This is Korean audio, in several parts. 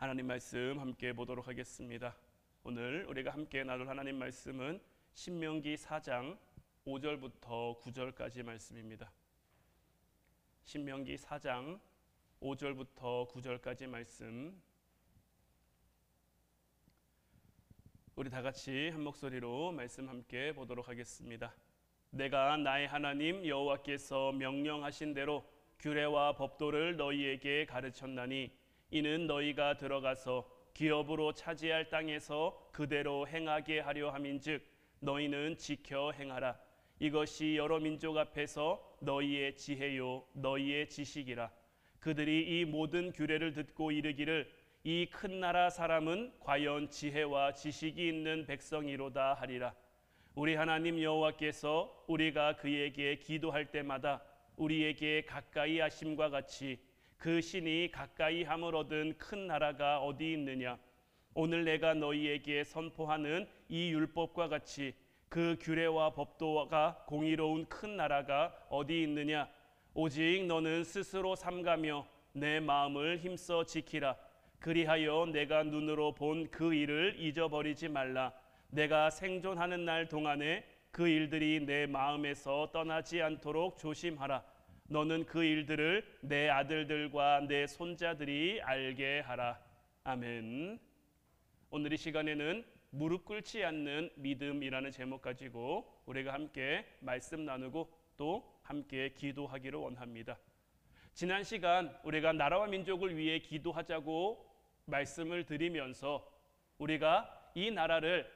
하나님 말씀 함께 보도록 하겠습니다. 오늘 우리가 함께 나눌 하나님 말씀은 신명기 4장 5절부터 9절까지 말씀입니다. 신명기 4장 5절부터 9절까지 말씀, 우리 다 같이 한 목소리로 말씀 함께 보도록 하겠습니다. 내가 나의 하나님 여호와께서 명령하신 대로 규례와 법도를 너희에게 가르쳤나니 이는 너희가 들어가서 기업으로 차지할 땅에서 그대로 행하게 하려 함인즉 너희는 지켜 행하라. 이것이 여러 민족 앞에서 너희의 지혜요 너희의 지식이라. 그들이 이 모든 규례를 듣고 이르기를 이 큰 나라 사람은 과연 지혜와 지식이 있는 백성이로다 하리라. 우리 하나님 여호와께서 우리가 그에게 기도할 때마다 우리에게 가까이 하심과 같이 그 신이 가까이 함을 얻은 큰 나라가 어디 있느냐? 오늘 내가 너희에게 선포하는 이 율법과 같이 그 규례와 법도가 공의로운 큰 나라가 어디 있느냐? 오직 너는 스스로 삼가며 내 마음을 힘써 지키라. 그리하여 내가 눈으로 본 그 일을 잊어버리지 말라. 내가 생존하는 날 동안에 그 일들이 내 마음에서 떠나지 않도록 조심하라. 너는 그 일들을 내 아들들과 내 손자들이 알게 하라. 아멘. 오늘 이 시간에는 무릎 꿇지 않는 믿음이라는 제목 가지고 우리가 함께 말씀 나누고 또 함께 기도하기를 원합니다. 지난 시간 우리가 나라와 민족을 위해 기도하자고 말씀을 드리면서 우리가 이 나라를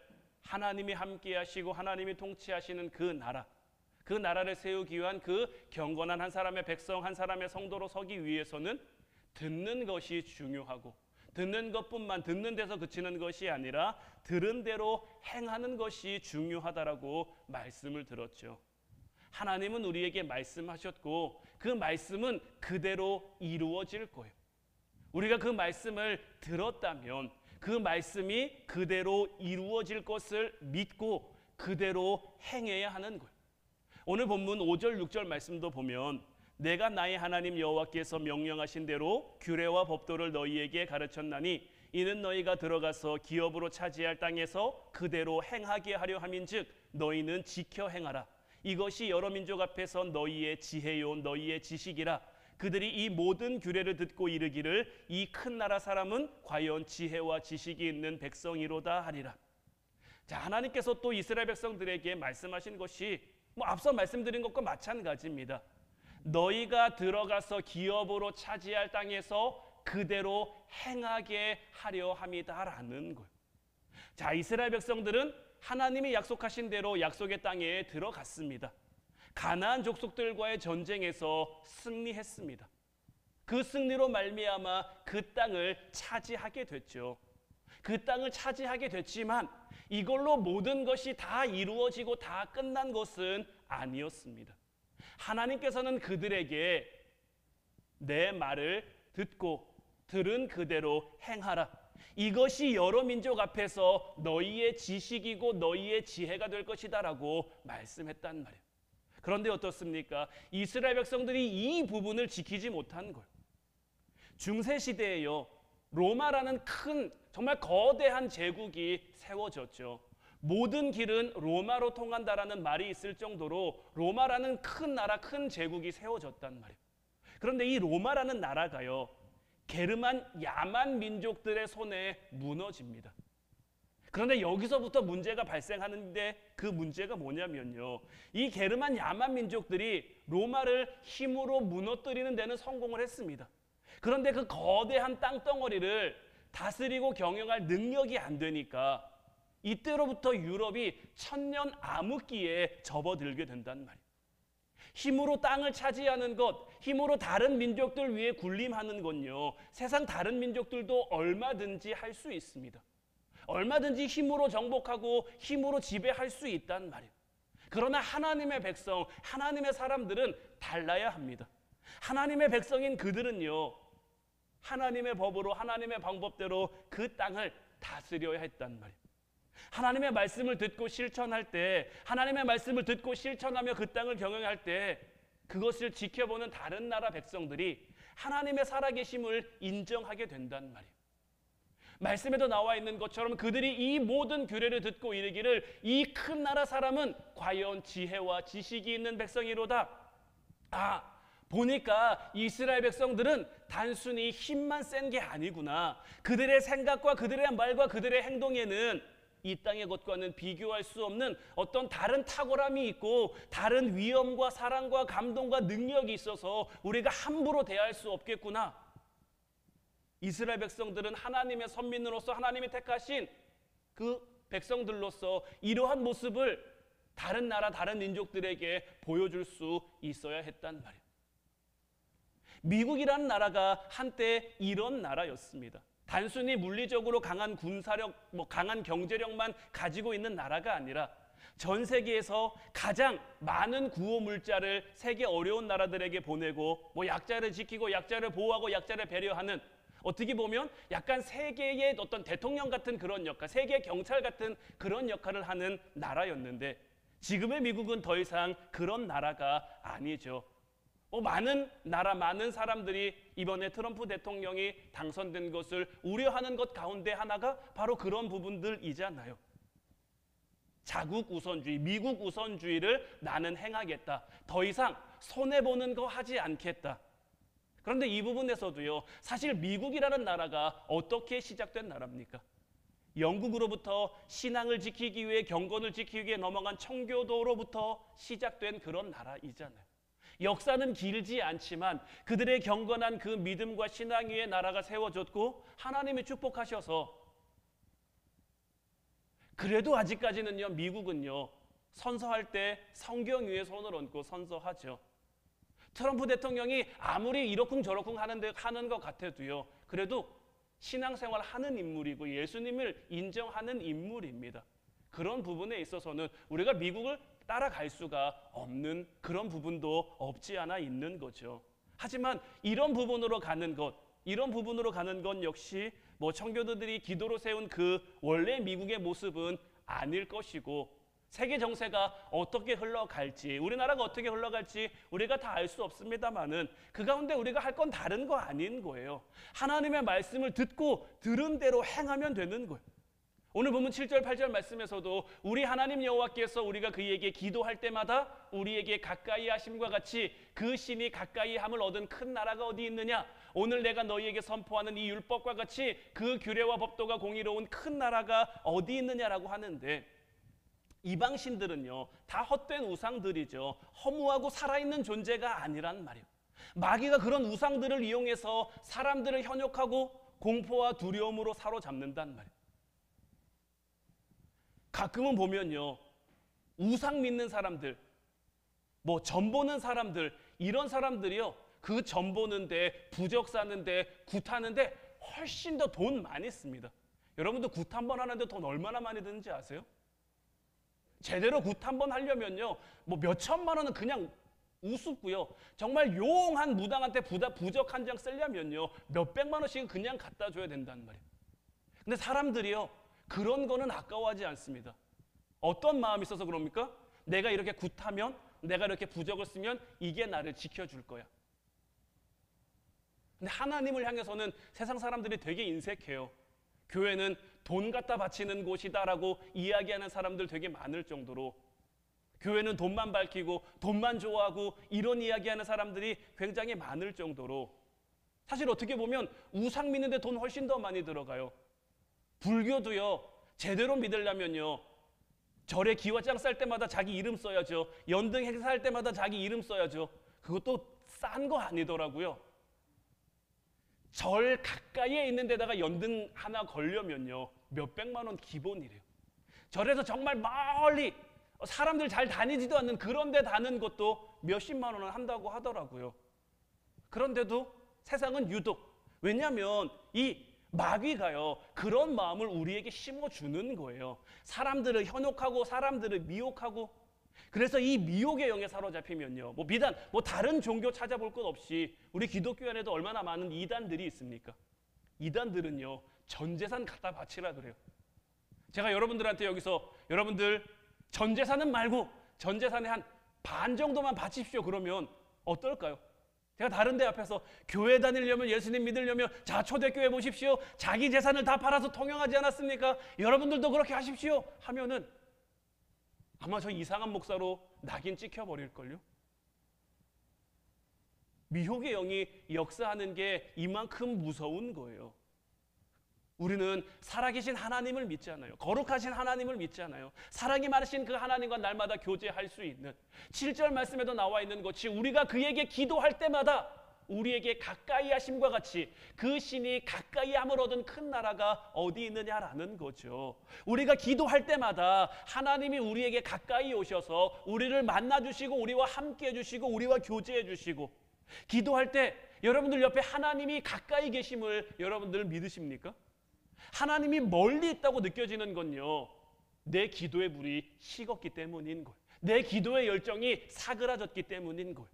하나님이 함께 하시고 하나님이 통치하시는 그 나라를 세우기 위한 그 경건한 한 사람의 백성, 한 사람의 성도로 서기 위해서는 듣는 것이 중요하고 듣는 것뿐만 듣는 데서 그치는 것이 아니라 들은 대로 행하는 것이 중요하다라고 말씀을 들었죠. 하나님은 우리에게 말씀하셨고 그 말씀은 그대로 이루어질 거예요. 우리가 그 말씀을 들었다면 그 말씀이 그대로 이루어질 것을 믿고 그대로 행해야 하는 거예요. 오늘 본문 5절 6절 말씀도 보면 내가 나의 하나님 여호와께서 명령하신 대로 규례와 법도를 너희에게 가르쳤나니 이는 너희가 들어가서 기업으로 차지할 땅에서 그대로 행하게 하려 함인즉 너희는 지켜 행하라. 이것이 여러 민족 앞에서 너희의 지혜요 너희의 지식이라. 그들이 이 모든 규례를 듣고 이르기를 이 큰 나라 사람은 과연 지혜와 지식이 있는 백성이로다 하리라. 자, 하나님께서 또 이스라엘 백성들에게 말씀하신 것이 앞서 말씀드린 것과 마찬가지입니다. 너희가 들어가서 기업으로 차지할 땅에서 그대로 행하게 하려 함이다라는 거예요. 자, 이스라엘 백성들은 하나님이 약속하신 대로 약속의 땅에 들어갔습니다. 가나안 족속들과의 전쟁에서 승리했습니다. 그 승리로 말미암아 그 땅을 차지하게 됐죠. 그 땅을 차지하게 됐지만 이걸로 모든 것이 다 이루어지고 다 끝난 것은 아니었습니다. 하나님께서는 그들에게 내 말을 듣고 들은 그대로 행하라. 이것이 여러 민족 앞에서 너희의 지식이고 너희의 지혜가 될 것이다 라고 말씀했단 말이에요. 그런데 어떻습니까? 이스라엘 백성들이 이 부분을 지키지 못한 거예요. 중세시대에요, 로마라는 큰 정말 거대한 제국이 세워졌죠. 모든 길은 로마로 통한다라는 말이 있을 정도로 로마라는 큰 나라, 큰 제국이 세워졌단 말이에요. 그런데 이 로마라는 나라가요, 게르만 야만 민족들의 손에 무너집니다. 그런데 여기서부터 문제가 발생하는데 그 문제가 뭐냐면요, 이 게르만 야만 민족들이 로마를 힘으로 무너뜨리는 데는 성공을 했습니다. 그런데 그 거대한 땅덩어리를 다스리고 경영할 능력이 안 되니까 이때로부터 유럽이 천년 암흑기에 접어들게 된단 말이에요. 힘으로 땅을 차지하는 것, 힘으로 다른 민족들 위에 군림하는 건요, 세상 다른 민족들도 얼마든지 할 수 있습니다. 얼마든지 힘으로 정복하고 힘으로 지배할 수 있단 말이에요. 그러나 하나님의 백성, 하나님의 사람들은 달라야 합니다. 하나님의 백성인 그들은요, 하나님의 법으로 하나님의 방법대로 그 땅을 다스려야 했단 말이에요. 하나님의 말씀을 듣고 실천할 때, 하나님의 말씀을 듣고 실천하며 그 땅을 경영할 때 그것을 지켜보는 다른 나라 백성들이 하나님의 살아계심을 인정하게 된단 말이에요. 말씀에도 나와 있는 것처럼 그들이 이 모든 규례를 듣고 이르기를 이 큰 나라 사람은 과연 지혜와 지식이 있는 백성이로다. 보니까 이스라엘 백성들은 단순히 힘만 센 게 아니구나. 그들의 생각과 그들의 말과 그들의 행동에는 이 땅의 것과는 비교할 수 없는 어떤 다른 탁월함이 있고 다른 위엄과 사랑과 감동과 능력이 있어서 우리가 함부로 대할 수 없겠구나. 이스라엘 백성들은 하나님의 선민으로서 하나님이 택하신 그 백성들로서 이러한 모습을 다른 나라 다른 민족들에게 보여줄 수 있어야 했단 말이에요. 미국이라는 나라가 한때 이런 나라였습니다. 단순히 물리적으로 강한 군사력, 강한 경제력만 가지고 있는 나라가 아니라 전 세계에서 가장 많은 구호 물자를 세계 어려운 나라들에게 보내고 약자를 지키고 약자를 보호하고 약자를 배려하는, 어떻게 보면 약간 세계의 어떤 대통령 같은 그런 역할, 세계 경찰 같은 그런 역할을 하는 나라였는데 지금의 미국은 더 이상 그런 나라가 아니죠. 많은 나라, 많은 사람들이 이번에 트럼프 대통령이 당선된 것을 우려하는 것 가운데 하나가 바로 그런 부분들이잖아요. 자국 우선주의, 미국 우선주의를 나는 행하겠다. 더 이상 손해보는 거 하지 않겠다. 그런데 이 부분에서도요, 사실 미국이라는 나라가 어떻게 시작된 나라입니까? 영국으로부터 신앙을 지키기 위해, 경건을 지키기 위해 넘어간 청교도로부터 시작된 그런 나라이잖아요. 역사는 길지 않지만 그들의 경건한 그 믿음과 신앙 위에 나라가 세워졌고 하나님이 축복하셔서, 그래도 아직까지는요, 미국은요, 선서할 때 성경 위에 손을 얹고 선서하죠. 트럼프 대통령이 아무리 이러쿵저러쿵 하는 것 같아도요, 그래도 신앙생활 하는 인물이고 예수님을 인정하는 인물입니다. 그런 부분에 있어서는 우리가 미국을 따라갈 수가 없는 그런 부분도 없지 않아 있는 거죠. 하지만 이런 부분으로 가는 건 역시 청교도들이 기도로 세운 그 원래 미국의 모습은 아닐 것이고, 세계 정세가 어떻게 흘러갈지, 우리나라가 어떻게 흘러갈지 우리가 다 알 수 없습니다만은 그 가운데 우리가 할 건 다른 거 아닌 거예요. 하나님의 말씀을 듣고 들은 대로 행하면 되는 거예요. 오늘 본문 7절 8절 말씀에서도 우리 하나님 여호와께서 우리가 그에게 기도할 때마다 우리에게 가까이 하심과 같이 그 신이 가까이 함을 얻은 큰 나라가 어디 있느냐? 오늘 내가 너희에게 선포하는 이 율법과 같이 그 규례와 법도가 공의로운 큰 나라가 어디 있느냐라고 하는데, 이방신들은요 다 헛된 우상들이죠. 허무하고 살아있는 존재가 아니란 말이에요. 마귀가 그런 우상들을 이용해서 사람들을 현혹하고 공포와 두려움으로 사로잡는단 말이에요. 가끔은 보면요, 우상 믿는 사람들, 점 보는 사람들, 이런 사람들이요, 그 점 보는데, 부적 사는데, 굿하는데 훨씬 더 돈 많이 씁니다. 여러분도 굿 한 번 하는데 돈 얼마나 많이 드는지 아세요? 제대로 굿 한 번 하려면요, 몇 천만 원은 그냥 우습고요, 정말 용한 무당한테 부적 한 장 쓰려면요 몇 백만 원씩은 그냥 갖다 줘야 된다는 말이에요. 근데 사람들이요, 그런 거는 아까워하지 않습니다. 어떤 마음이 있어서 그럽니까? 내가 이렇게 굿하면, 내가 이렇게 부적을 쓰면 이게 나를 지켜줄 거야. 근데 하나님을 향해서는 세상 사람들이 되게 인색해요. 교회는 돈 갖다 바치는 곳이다라고 이야기하는 사람들 되게 많을 정도로, 교회는 돈만 밝히고 돈만 좋아하고 이런 이야기하는 사람들이 굉장히 많을 정도로, 사실 어떻게 보면 우상 믿는데 돈 훨씬 더 많이 들어가요. 불교도요, 제대로 믿으려면요, 절에 기와장 쌀 때마다 자기 이름 써야죠. 연등 행사할 때마다 자기 이름 써야죠. 그것도 싼 거 아니더라고요. 절 가까이에 있는 데다가 연등 하나 걸려면요 몇 백만 원 기본이래요. 절에서 정말 멀리 사람들 잘 다니지도 않는 그런 데 다는 것도 몇십만 원을 한다고 하더라고요. 그런데도 세상은 유독, 왜냐하면 이 마귀가요 그런 마음을 우리에게 심어주는 거예요. 사람들을 현혹하고 사람들을 미혹하고, 그래서 이 미혹의 영에 사로잡히면요, 비단 다른 종교 찾아볼 것 없이 우리 기독교 안에도 얼마나 많은 이단들이 있습니까? 이단들은요 전 재산 갖다 바치라 그래요. 제가 여러분들한테 여기서 여러분들 전 재산은 말고 전 재산의 한 반 정도만 바칩시오 그러면 어떨까요? 제가 다른 데 앞에서 교회 다니려면, 예수님 믿으려면 자 초대교회 보십시오, 자기 재산을 다 팔아서 통용하지 않았습니까? 여러분들도 그렇게 하십시오 하면은 아마 저 이상한 목사로 낙인 찍혀버릴걸요. 미혹의 영이 역사하는 게 이만큼 무서운 거예요. 우리는 살아계신 하나님을 믿잖아요. 거룩하신 하나님을 믿잖아요. 사랑이 많으신 그 하나님과 날마다 교제할 수 있는, 7절 말씀에도 나와 있는 것이 우리가 그에게 기도할 때마다 우리에게 가까이 하심과 같이 그 신이 가까이 함을 얻은 큰 나라가 어디 있느냐라는 거죠. 우리가 기도할 때마다 하나님이 우리에게 가까이 오셔서 우리를 만나주시고 우리와 함께 해주시고 우리와 교제해 주시고, 기도할 때 여러분들 옆에 하나님이 가까이 계심을 여러분들 믿으십니까? 하나님이 멀리 있다고 느껴지는 건요, 내 기도의 불이 식었기 때문인 거예요. 내 기도의 열정이 사그라졌기 때문인 거예요.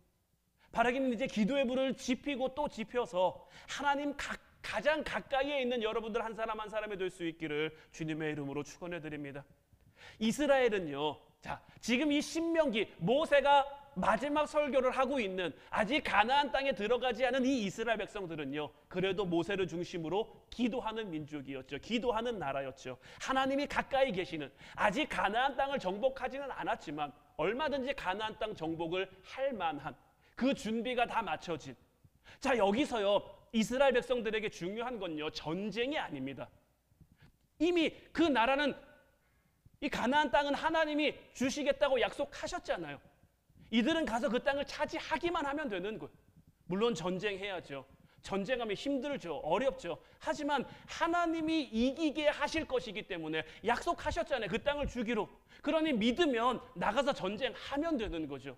바라기는 이제 기도의 불을 지피고 또 지펴서 하나님 가장 가까이에 있는 여러분들 한 사람 한 사람이 될 수 있기를 주님의 이름으로 축원해 드립니다. 이스라엘은요, 자, 지금 이 신명기 모세가 마지막 설교를 하고 있는, 아직 가나안 땅에 들어가지 않은 이 이스라엘 백성들은요, 그래도 모세를 중심으로 기도하는 민족이었죠. 기도하는 나라였죠. 하나님이 가까이 계시는, 아직 가나안 땅을 정복하지는 않았지만 얼마든지 가나안 땅 정복을 할 만한 그 준비가 다 마쳐진, 자, 여기서요 이스라엘 백성들에게 중요한 건요, 전쟁이 아닙니다. 이미 그 나라는, 이 가나안 땅은 하나님이 주시겠다고 약속하셨잖아요. 이들은 가서 그 땅을 차지하기만 하면 되는 거예요. 물론 전쟁해야죠. 전쟁하면 힘들죠. 어렵죠. 하지만 하나님이 이기게 하실 것이기 때문에 약속하셨잖아요. 그 땅을 주기로. 그러니 믿으면 나가서 전쟁하면 되는 거죠.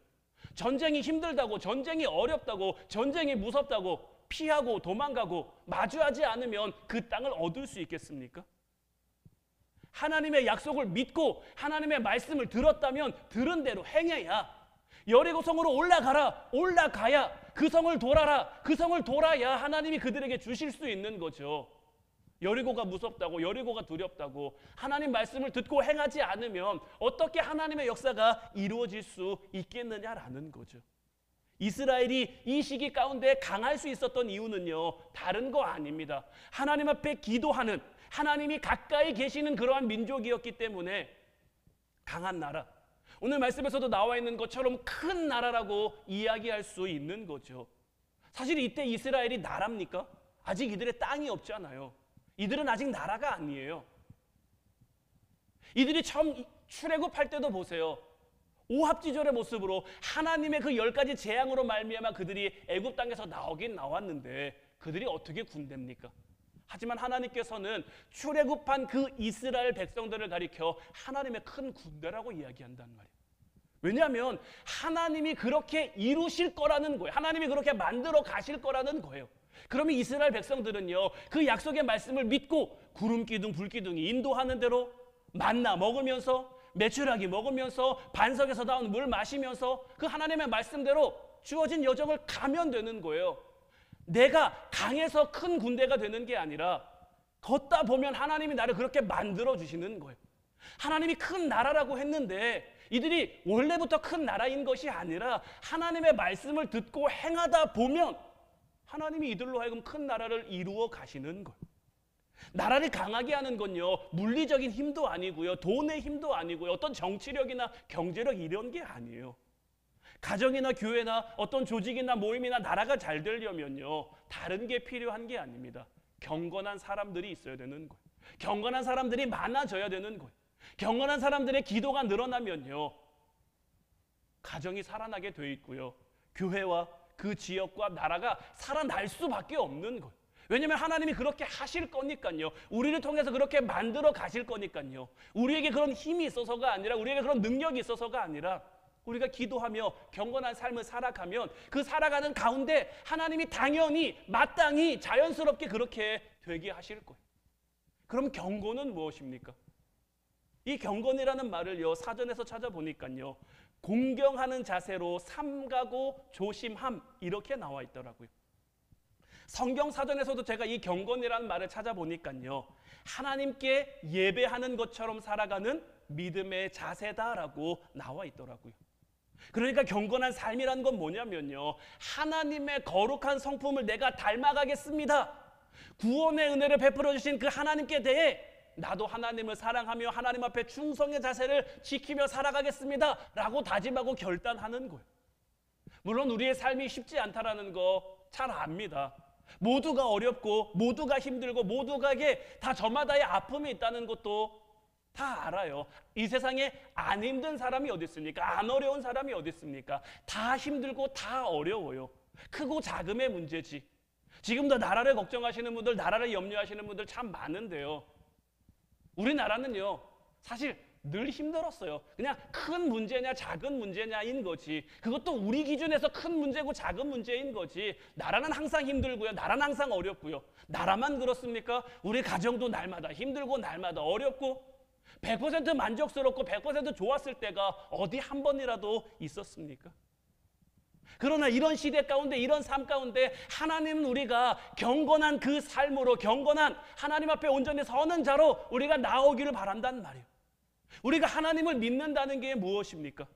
전쟁이 힘들다고, 전쟁이 어렵다고, 전쟁이 무섭다고 피하고 도망가고 마주하지 않으면 그 땅을 얻을 수 있겠습니까? 하나님의 약속을 믿고 하나님의 말씀을 들었다면 들은 대로 행해야, 여리고성으로 올라가야, 그 성을 돌아라, 그 성을 돌아야 하나님이 그들에게 주실 수 있는 거죠. 여리고가 무섭다고, 여리고가 두렵다고 하나님 말씀을 듣고 행하지 않으면 어떻게 하나님의 역사가 이루어질 수 있겠느냐라는 거죠. 이스라엘이 이 시기 가운데 강할 수 있었던 이유는요, 다른 거 아닙니다. 하나님 앞에 기도하는, 하나님이 가까이 계시는 그러한 민족이었기 때문에 강한 나라, 오늘 말씀에서도 나와 있는 것처럼 큰 나라라고 이야기할 수 있는 거죠. 사실 이때 이스라엘이 나라입니까? 아직 이들의 땅이 없잖아요. 이들은 아직 나라가 아니에요. 이들이 처음 출애굽할 때도 보세요. 오합지졸의 모습으로 하나님의 그 10가지 재앙으로 말미암아 그들이 애굽 땅에서 나오긴 나왔는데 그들이 어떻게 군대입니까? 하지만 하나님께서는 출애굽한 그 이스라엘 백성들을 가리켜 하나님의 큰 군대라고 이야기한단 말이에요. 왜냐하면 하나님이 그렇게 이루실 거라는 거예요. 하나님이 그렇게 만들어 가실 거라는 거예요. 그러면 이스라엘 백성들은요, 그 약속의 말씀을 믿고 구름기둥 불기둥이 인도하는 대로 만나 먹으면서, 메추라기 먹으면서, 반석에서 나온 물 마시면서 그 하나님의 말씀대로 주어진 여정을 가면 되는 거예요. 내가 강해서 큰 군대가 되는 게 아니라 걷다 보면 하나님이 나를 그렇게 만들어 주시는 거예요. 하나님이 큰 나라라고 했는데 이들이 원래부터 큰 나라인 것이 아니라 하나님의 말씀을 듣고 행하다 보면 하나님이 이들로 하여금 큰 나라를 이루어 가시는 거예요. 나라를 강하게 하는 건요, 물리적인 힘도 아니고요, 돈의 힘도 아니고요, 어떤 정치력이나 경제력 이런 게 아니에요. 가정이나 교회나 어떤 조직이나 모임이나 나라가 잘 되려면요, 다른 게 필요한 게 아닙니다. 경건한 사람들이 있어야 되는 거예요. 경건한 사람들이 많아져야 되는 거예요. 경건한 사람들의 기도가 늘어나면요, 가정이 살아나게 돼 있고요, 교회와 그 지역과 나라가 살아날 수밖에 없는 거예요. 왜냐하면 하나님이 그렇게 하실 거니까요. 우리를 통해서 그렇게 만들어 가실 거니까요. 우리에게 그런 힘이 있어서가 아니라, 우리에게 그런 능력이 있어서가 아니라, 우리가 기도하며 경건한 삶을 살아가면 그 살아가는 가운데 하나님이 당연히 마땅히 자연스럽게 그렇게 되게 하실 거예요. 그럼 경건은 무엇입니까? 이 경건이라는 말을요, 사전에서 찾아보니까요, 공경하는 자세로 삼가고 조심함, 이렇게 나와 있더라고요. 성경 사전에서도 제가 이 경건이라는 말을 찾아보니까요, 하나님께 예배하는 것처럼 살아가는 믿음의 자세다라고 나와 있더라고요. 그러니까 경건한 삶이란 건 뭐냐면요, 하나님의 거룩한 성품을 내가 닮아가겠습니다. 구원의 은혜를 베풀어 주신 그 하나님께 대해 나도 하나님을 사랑하며 하나님 앞에 충성의 자세를 지키며 살아가겠습니다 라고 다짐하고 결단하는 거예요. 물론 우리의 삶이 쉽지 않다라는 거 잘 압니다. 모두가 어렵고 모두가 힘들고 모두가에게 다 저마다의 아픔이 있다는 것도 다 알아요. 이 세상에 안 힘든 사람이 어디 있습니까? 안 어려운 사람이 어디 있습니까? 다 힘들고 다 어려워요. 크고 작음의 문제지. 지금도 나라를 걱정하시는 분들, 나라를 염려하시는 분들 참 많은데요, 우리나라는요 사실 늘 힘들었어요. 그냥 큰 문제냐 작은 문제냐인 거지. 그것도 우리 기준에서 큰 문제고 작은 문제인 거지. 나라는 항상 힘들고요, 나라는 항상 어렵고요. 나라만 그렇습니까? 우리 가정도 날마다 힘들고 날마다 어렵고 100% 만족스럽고 100% 좋았을 때가 어디 한 번이라도 있었습니까? 그러나 이런 시대 가운데, 이런 삶 가운데 하나님은 우리가 경건한 그 삶으로, 경건한 하나님 앞에 온전히 서는 자로 우리가 나오기를 바란단 말이에요. 우리가 하나님을 믿는다는 게 무엇입니까?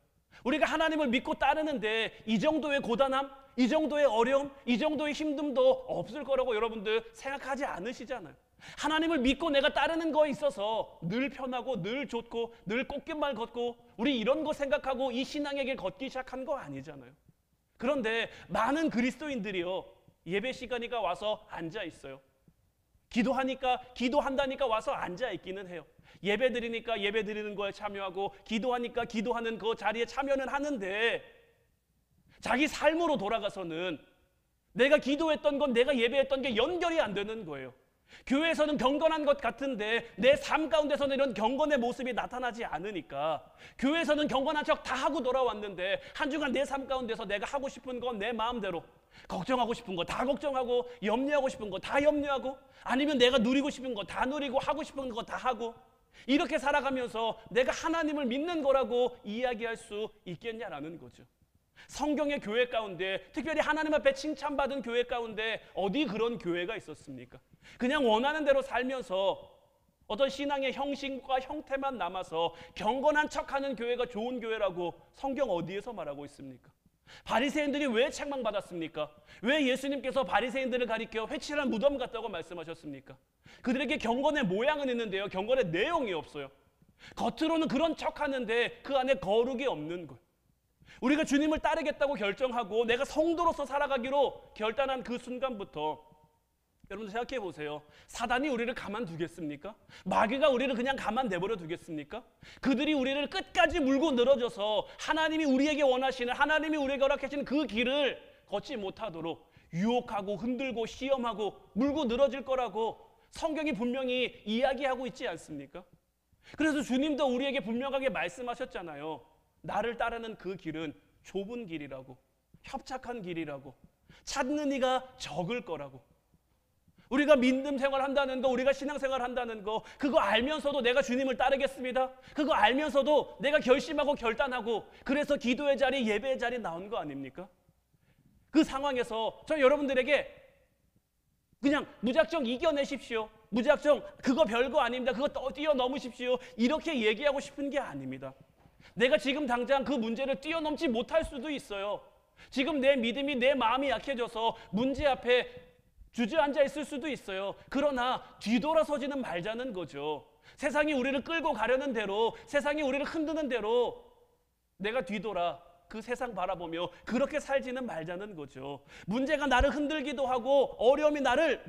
우리가 하나님을 믿고 따르는데 이 정도의 고단함, 이 정도의 어려움, 이 정도의 힘듦도 없을 거라고 여러분들 생각하지 않으시잖아요. 하나님을 믿고 내가 따르는 거에 있어서 늘 편하고 늘 좋고 늘 꽃길만 걷고 우리 이런 거 생각하고 이 신앙의 길 걷기 시작한 거 아니잖아요. 그런데 많은 그리스도인들이요, 예배 시간이니까 와서 앉아 있어요. 기도한다니까 와서 앉아 있기는 해요. 예배 드리니까 예배 드리는 거에 참여하고, 기도하니까 기도하는 그 자리에 참여는 하는데 자기 삶으로 돌아가서는 내가 기도했던 건, 내가 예배했던 게 연결이 안 되는 거예요. 교회에서는 경건한 것 같은데 내 삶 가운데서는 이런 경건의 모습이 나타나지 않으니까, 교회에서는 경건한 척 다 하고 돌아왔는데 한 주간 내 삶 가운데서 내가 하고 싶은 건 내 마음대로, 걱정하고 싶은 거 다 걱정하고, 염려하고 싶은 거 다 염려하고, 아니면 내가 누리고 싶은 거 다 누리고, 하고 싶은 거 다 하고, 이렇게 살아가면서 내가 하나님을 믿는 거라고 이야기할 수 있겠냐라는 거죠. 성경의 교회 가운데, 특별히 하나님 앞에 칭찬받은 교회 가운데 어디 그런 교회가 있었습니까? 그냥 원하는 대로 살면서 어떤 신앙의 형식과 형태만 남아서 경건한 척하는 교회가 좋은 교회라고 성경 어디에서 말하고 있습니까? 바리새인들이 왜 책망받았습니까? 왜 예수님께서 바리새인들을 가리켜 회칠한 무덤 같다고 말씀하셨습니까? 그들에게 경건의 모양은 있는데요, 경건의 내용이 없어요. 겉으로는 그런 척하는데 그 안에 거룩이 없는 거예요. 우리가 주님을 따르겠다고 결정하고 내가 성도로서 살아가기로 결단한 그 순간부터 여러분들 생각해 보세요. 사단이 우리를 가만두겠습니까? 마귀가 우리를 그냥 가만 내버려 두겠습니까? 그들이 우리를 끝까지 물고 늘어져서 하나님이 우리에게 원하시는, 하나님이 우리에게 허락하시는 그 길을 걷지 못하도록 유혹하고 흔들고 시험하고 물고 늘어질 거라고 성경이 분명히 이야기하고 있지 않습니까? 그래서 주님도 우리에게 분명하게 말씀하셨잖아요. 나를 따르는 그 길은 좁은 길이라고, 협착한 길이라고, 찾는 이가 적을 거라고. 우리가 믿음 생활 한다는 거, 우리가 신앙생활 한다는 거, 그거 알면서도 내가 주님을 따르겠습니다, 그거 알면서도 내가 결심하고 결단하고 그래서 기도의 자리, 예배의 자리 나온 거 아닙니까? 그 상황에서 저 여러분들에게 그냥 무작정 이겨내십시오, 무작정 그거 별거 아닙니다, 그거 뛰어넘으십시오, 이렇게 얘기하고 싶은 게 아닙니다. 내가 지금 당장 그 문제를 뛰어넘지 못할 수도 있어요. 지금 내 믿음이, 내 마음이 약해져서 문제 앞에 주저앉아 있을 수도 있어요. 그러나 뒤돌아서지는 말자는 거죠. 세상이 우리를 끌고 가려는 대로, 세상이 우리를 흔드는 대로 내가 뒤돌아 그 세상 바라보며 그렇게 살지는 말자는 거죠. 문제가 나를 흔들기도 하고 어려움이 나를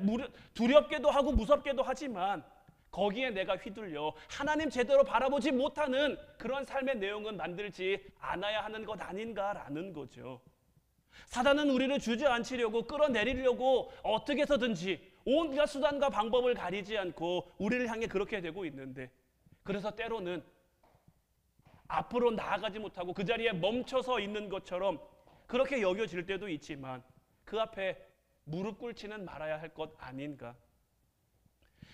두렵게도 하고 무섭게도 하지만 거기에 내가 휘둘려 하나님 제대로 바라보지 못하는 그런 삶의 내용은 만들지 않아야 하는 것 아닌가라는 거죠. 사단은 우리를 주저앉히려고, 끌어내리려고 어떻게 해서든지 온갖 수단과 방법을 가리지 않고 우리를 향해 그렇게 되고 있는데, 그래서 때로는 앞으로 나아가지 못하고 그 자리에 멈춰서 있는 것처럼 그렇게 여겨질 때도 있지만 그 앞에 무릎 꿇지는 말아야 할 것 아닌가.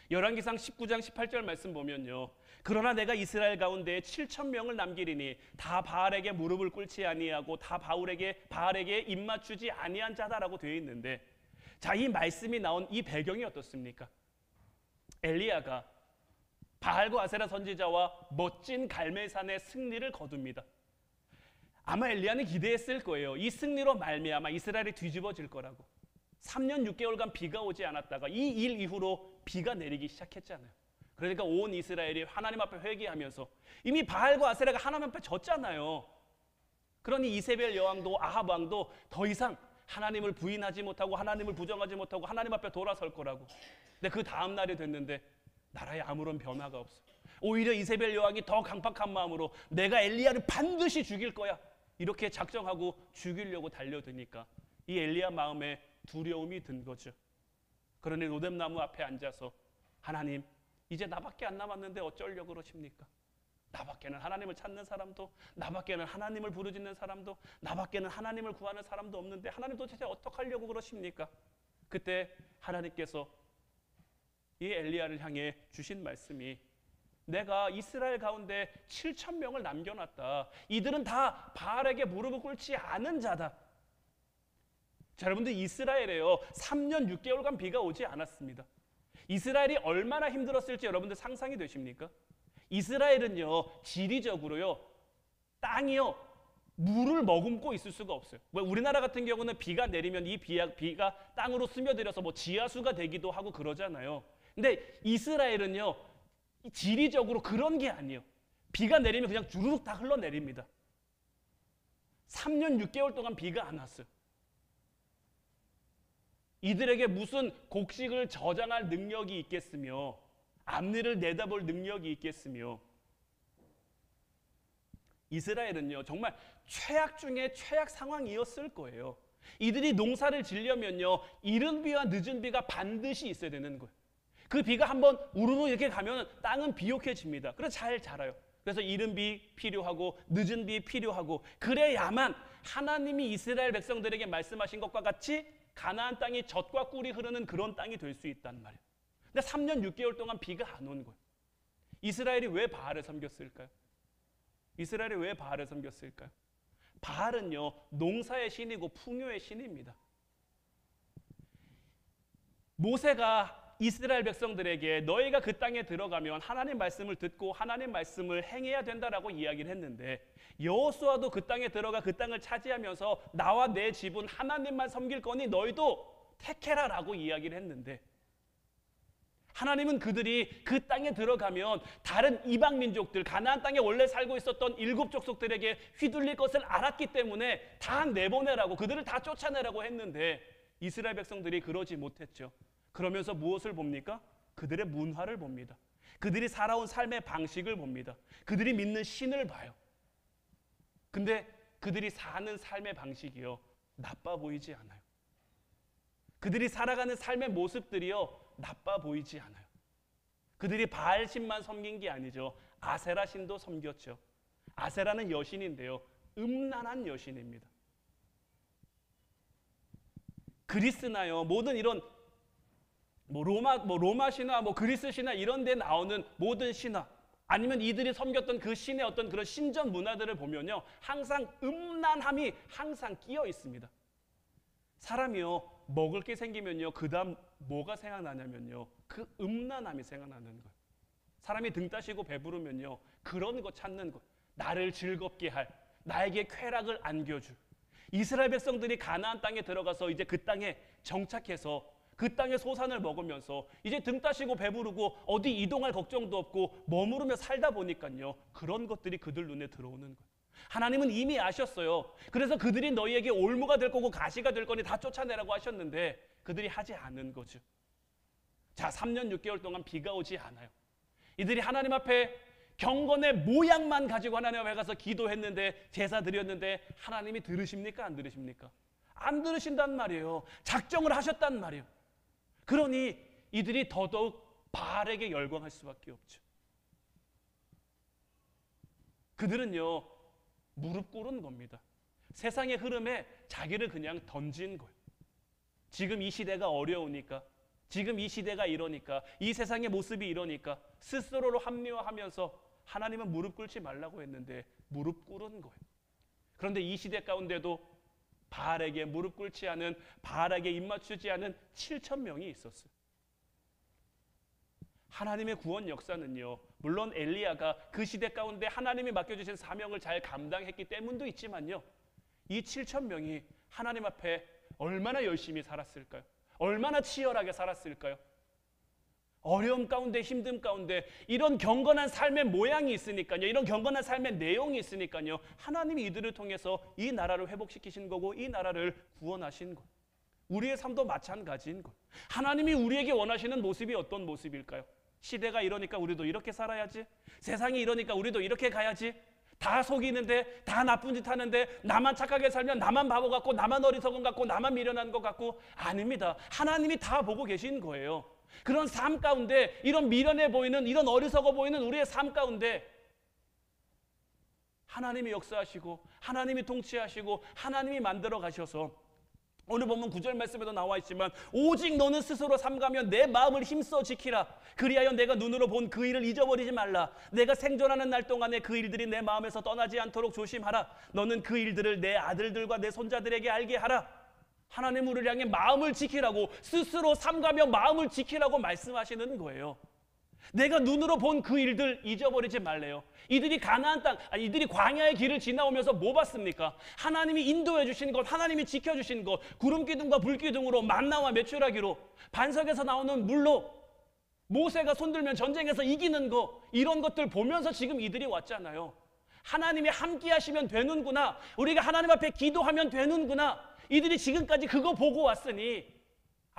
열왕기상 19장 18절 말씀 보면요, 그러나 내가 이스라엘 가운데 7,000명을 남기리니 다 바알에게 무릎을 꿇지 아니하고 다 바알에게 입맞추지 아니한 자다라고 되어 있는데, 자, 이 말씀이 나온 이 배경이 어떻습니까? 엘리야가 바알과 아세라 선지자와 멋진 갈멜산의 승리를 거둡니다. 아마 엘리야는 기대했을 거예요. 이 승리로 말미암아 이스라엘이 뒤집어질 거라고. 3년 6개월간 비가 오지 않았다가 이 일 이후로 비가 내리기 시작했잖아요. 그러니까 온 이스라엘이 하나님 앞에 회개하면서 이미 바알과 아세라가 하나님 앞에 졌잖아요. 그러니 이세벨 여왕도 아합 왕도 더 이상 하나님을 부인하지 못하고 하나님을 부정하지 못하고 하나님 앞에 돌아설 거라고. 근데 그 다음 날이 됐는데 나라에 아무런 변화가 없어. 오히려 이세벨 여왕이 더 강팍한 마음으로 내가 엘리야를 반드시 죽일 거야, 이렇게 작정하고 죽이려고 달려드니까 이 엘리야 마음에 두려움이 든 거죠. 그러니 로뎀나무 앞에 앉아서 하나님, 이제 나밖에 안 남았는데 어쩌려고 그러십니까? 나밖에는 하나님을 찾는 사람도, 나밖에는 하나님을 부르짖는 사람도, 나밖에는 하나님을 구하는 사람도 없는데 하나님 도대체 어떻게 하려고 그러십니까? 그때 하나님께서 이 엘리야를 향해 주신 말씀이, 내가 이스라엘 가운데 7,000명을 남겨놨다. 이들은 다 바알에게 무릎을 꿇지 않은 자다. 자, 여러분들 이스라엘에요 3년 6개월간 비가 오지 않았습니다. 이스라엘이 얼마나 힘들었을지 여러분들 상상이 되십니까? 이스라엘은요 지리적으로요 땅이요 물을 머금고 있을 수가 없어요. 우리나라 같은 경우는 비가 내리면 이 비가 땅으로 스며들어서 뭐 지하수가 되기도 하고 그러잖아요. 근데 이스라엘은요 지리적으로 그런 게 아니에요. 비가 내리면 그냥 주르륵 다 흘러내립니다. 3년 6개월 동안 비가 안 왔어요. 이들에게 무슨 곡식을 저장할 능력이 있겠으며 앞니를 내다볼 능력이 있겠으며, 이스라엘은요 정말 최악 중에 최악 상황이었을 거예요. 이들이 농사를 지려면요 이른 비와 늦은 비가 반드시 있어야 되는 거예요. 그 비가 한번 우르르 이렇게 가면 땅은 비옥해집니다. 그래서 잘 자라요. 그래서 이른 비 필요하고 늦은 비 필요하고, 그래야만 하나님이 이스라엘 백성들에게 말씀하신 것과 같이 가나안 땅이 젖과 꿀이 흐르는 그런 땅이 될 수 있단 말이에요. 근데 3년 6개월 동안 비가 안 온 거예요. 이스라엘이 왜 바알을 섬겼을까요? 이스라엘이 왜 바알을 섬겼을까요? 바알은요 농사의 신이고 풍요의 신입니다. 모세가 이스라엘 백성들에게 너희가 그 땅에 들어가면 하나님 말씀을 듣고 하나님 말씀을 행해야 된다라고 이야기를 했는데, 여호수아도 그 땅에 들어가 그 땅을 차지하면서 나와 내 집은 하나님만 섬길 거니 너희도 택해라라고 이야기를 했는데, 하나님은 그들이 그 땅에 들어가면 다른 이방 민족들, 가나안 땅에 원래 살고 있었던 7 족속들에게 휘둘릴 것을 알았기 때문에 다 내보내라고, 그들을 다 쫓아내라고 했는데 이스라엘 백성들이 그러지 못했죠. 그러면서 무엇을 봅니까? 그들의 문화를 봅니다. 그들이 살아온 삶의 방식을 봅니다. 그들이 믿는 신을 봐요. 근데 그들이 사는 삶의 방식이요 나빠 보이지 않아요. 그들이 살아가는 삶의 모습들이요 나빠 보이지 않아요. 그들이 바알 신만 섬긴 게 아니죠. 아세라 신도 섬겼죠. 아세라는 여신인데요 음란한 여신입니다. 그리스나요 모든 이런 로마 신화, 그리스 신화 이런 데 나오는 모든 신화, 아니면 이들이 섬겼던 그 신의 어떤 그런 신전 문화들을 보면요 항상 음란함이 항상 끼어 있습니다. 사람이요 먹을 게 생기면요 그 다음 뭐가 생각나냐면요 그 음란함이 생각나는 거예요. 사람이 등 따시고 배부르면요 그런 거 찾는 거예요. 나를 즐겁게 할, 나에게 쾌락을 안겨줄. 이스라엘 백성들이 가나안 땅에 들어가서 이제 그 땅에 정착해서 그 땅의 소산을 먹으면서 이제 등 따시고 배부르고 어디 이동할 걱정도 없고 머무르며 살다 보니까요 그런 것들이 그들 눈에 들어오는 거예요. 하나님은 이미 아셨어요. 그래서 그들이 너희에게 올무가 될 거고 가시가 될 거니 다 쫓아내라고 하셨는데 그들이 하지 않은 거죠. 자, 3년 6개월 동안 비가 오지 않아요. 이들이 하나님 앞에 경건의 모양만 가지고 하나님 앞에 가서 기도했는데, 제사 드렸는데 하나님이 들으십니까? 안 들으십니까? 안 들으신단 말이에요. 작정을 하셨단 말이에요. 그러니 이들이 더더욱 바알에게 열광할 수밖에 없죠. 그들은요 무릎 꿇은 겁니다. 세상의 흐름에 자기를 그냥 던진 거예요. 지금 이 시대가 어려우니까, 지금 이 시대가 이러니까, 이 세상의 모습이 이러니까 스스로로 합리화하면서 하나님은 무릎 꿇지 말라고 했는데 무릎 꿇은 거예요. 그런데 이 시대 가운데도 바알에게 무릎 꿇지 않은, 바알에게 입맞추지 않은 7,000명이 있었어요. 하나님의 구원 역사는요, 물론 엘리야가 그 시대 가운데 하나님이 맡겨주신 사명을 잘 감당했기 때문도 있지만요, 이 7천 명이 하나님 앞에 얼마나 열심히 살았을까요? 얼마나 치열하게 살았을까요? 어려움 가운데, 힘듦 가운데 이런 경건한 삶의 모양이 있으니까요, 이런 경건한 삶의 내용이 있으니까요, 하나님이 이들을 통해서 이 나라를 회복시키신 거고 이 나라를 구원하신 것. 우리의 삶도 마찬가지인 것. 하나님이 우리에게 원하시는 모습이 어떤 모습일까요? 시대가 이러니까 우리도 이렇게 살아야지, 세상이 이러니까 우리도 이렇게 가야지, 다 속이는데, 다 나쁜 짓 하는데, 나만 착하게 살면 나만 바보 같고, 나만 어리석은 것 같고, 나만 미련한 것 같고. 아닙니다. 하나님이 다 보고 계신 거예요. 그런 삶 가운데, 이런 미련해 보이는, 이런 어리석어 보이는 우리의 삶 가운데 하나님이 역사하시고, 하나님이 통치하시고, 하나님이 만들어 가셔서 오늘 본문 9절 말씀에도 나와 있지만, 오직 너는 스스로 삼가며 내 마음을 힘써 지키라. 그리하여 내가 눈으로 본 그 일을 잊어버리지 말라. 내가 생존하는 날 동안에 그 일들이 내 마음에서 떠나지 않도록 조심하라. 너는 그 일들을 내 아들들과 내 손자들에게 알게 하라. 하나님 우리를 향해 마음을 지키라고, 스스로 삼가며 마음을 지키라고 말씀하시는 거예요. 내가 눈으로 본 그 일들 잊어버리지 말래요. 이들이 가나안 땅, 이들이 광야의 길을 지나오면서 뭐 봤습니까? 하나님이 인도해 주신 것, 하나님이 지켜주신 것, 구름 기둥과 불 기둥으로, 만나와 메추라기로, 반석에서 나오는 물로 모세가 손들면 전쟁에서 이기는 거, 이런 것들 보면서 지금 이들이 왔잖아요. 하나님이 함께 하시면 되는구나, 우리가 하나님 앞에 기도하면 되는구나, 이들이 지금까지 그거 보고 왔으니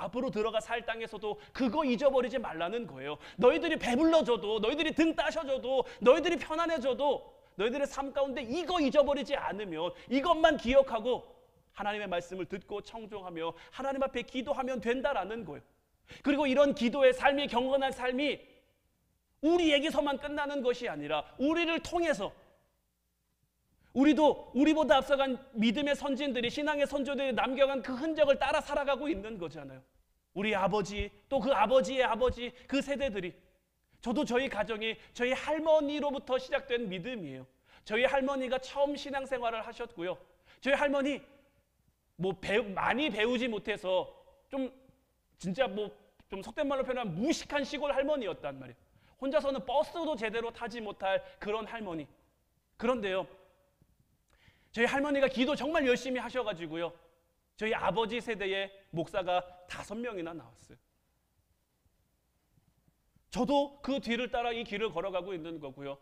앞으로 들어가 살 땅에서도 그거 잊어버리지 말라는 거예요. 너희들이 배불러져도, 너희들이 등 따셔져도, 너희들이 편안해져도 너희들의 삶 가운데 이거 잊어버리지 않으면, 이것만 기억하고 하나님의 말씀을 듣고 청종하며 하나님 앞에 기도하면 된다라는 거예요. 그리고 이런 기도의 삶이, 경건한 삶이 우리에게서만 끝나는 것이 아니라 우리를 통해서, 우리도 우리보다 앞서간 믿음의 선진들이, 신앙의 선조들이 남겨간 그 흔적을 따라 살아가고 있는 거잖아요. 우리 아버지, 또 그 아버지의 아버지, 그 세대들이. 저도 저희 가정이 저희 할머니로부터 시작된 믿음이에요. 저희 할머니가 처음 신앙생활을 하셨고요, 저희 할머니 많이 배우지 못해서 좀 진짜 좀 속된 말로 표현하면 무식한 시골 할머니였단 말이에요. 혼자서는 버스도 제대로 타지 못할 그런 할머니. 그런데요, 저희 할머니가 기도 정말 열심히 하셔가지고요, 저희 아버지 세대의 목사가 5명이나 나왔어요. 저도 그 뒤를 따라 이 길을 걸어가고 있는 거고요.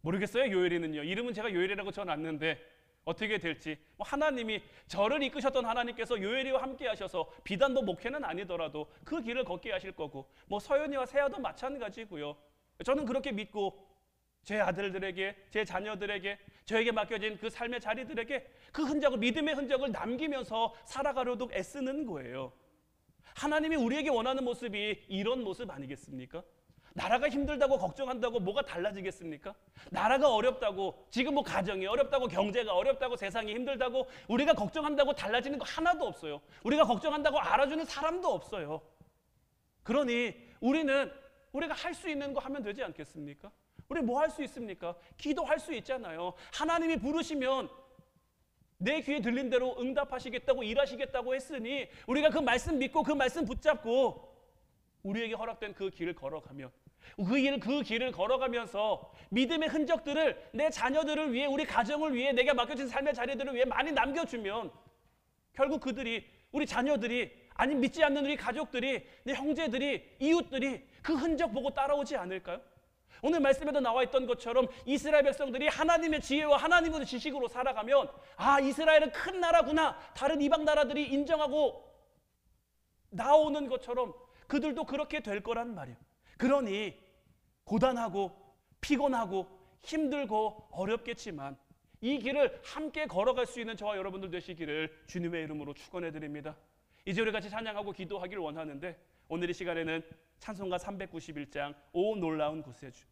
모르겠어요, 요엘이는요. 이름은 제가 요엘이라고 전놨는데 어떻게 될지. 하나님이, 저를 이끄셨던 하나님께서 요엘이와 함께 하셔서 비단 목회는 아니더라도 그 길을 걷게 하실 거고, 서연이와 세아도 마찬가지고요. 저는 그렇게 믿고 제 아들들에게, 제 자녀들에게, 저에게 맡겨진 그 삶의 자리들에게 그 흔적을, 믿음의 흔적을 남기면서 살아가려고 애쓰는 거예요. 하나님이 우리에게 원하는 모습이 이런 모습 아니겠습니까? 나라가 힘들다고 걱정한다고 뭐가 달라지겠습니까? 나라가 어렵다고, 지금 가정이 어렵다고, 경제가 어렵다고, 세상이 힘들다고 우리가 걱정한다고 달라지는 거 하나도 없어요. 우리가 걱정한다고 알아주는 사람도 없어요. 그러니 우리가 할 수 있는 거 하면 되지 않겠습니까? 우리 뭐 할 수 있습니까? 기도할 수 있잖아요. 하나님이 부르시면 내 귀에 들린 대로 응답하시겠다고, 일하시겠다고 했으니 우리가 그 말씀 믿고 그 말씀 붙잡고 우리에게 허락된 그 길을 걸어가면, 그 길을 걸어가면서 믿음의 흔적들을 내 자녀들을 위해, 우리 가정을 위해, 내가 맡겨진 삶의 자리들을 위해 많이 남겨주면 결국 그들이, 우리 자녀들이, 아니 믿지 않는 우리 가족들이, 내 형제들이, 이웃들이 그 흔적 보고 따라오지 않을까요? 오늘 말씀에도 나와 있던 것처럼 이스라엘 백성들이 하나님의 지혜와 하나님의 지식으로 살아가면, 아, 이스라엘은 큰 나라구나, 다른 이방 나라들이 인정하고 나오는 것처럼 그들도 그렇게 될 거란 말이에요. 그러니 고단하고 피곤하고 힘들고 어렵겠지만 이 길을 함께 걸어갈 수 있는 저와 여러분들 되시기를 주님의 이름으로 축원해 드립니다. 이제 우리 같이 찬양하고 기도하길 원하는데, 오늘 이 시간에는 찬송가 391장 오 놀라운 구세주,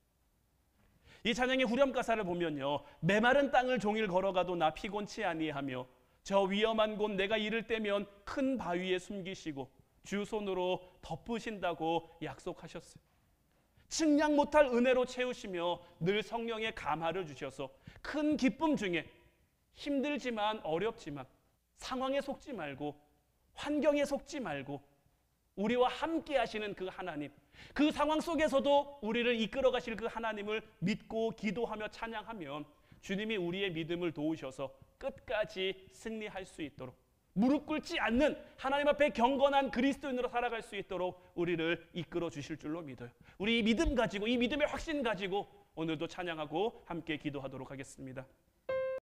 이 찬양의 후렴 가사를 보면요, 메마른 땅을 종일 걸어가도 나 피곤치 아니하며 저 위험한 곳 내가 이를 때면 큰 바위에 숨기시고 주 손으로 덮으신다고 약속하셨어요. 측량 못할 은혜로 채우시며 늘 성령의 감화를 주셔서 큰 기쁨 중에 힘들지만 어렵지만 상황에 속지 말고 환경에 속지 말고 우리와 함께 하시는 그 하나님, 그 상황 속에서도 우리를 이끌어 가실 그 하나님을 믿고 기도하며 찬양하면 주님이 우리의 믿음을 도우셔서 끝까지 승리할 수 있도록, 무릎 꿇지 않는 하나님 앞에 경건한 그리스도인으로 살아갈 수 있도록 우리를 이끌어 주실 줄로 믿어요. 우리 이 믿음 가지고, 이 믿음의 확신 가지고 오늘도 찬양하고 함께 기도하도록 하겠습니다.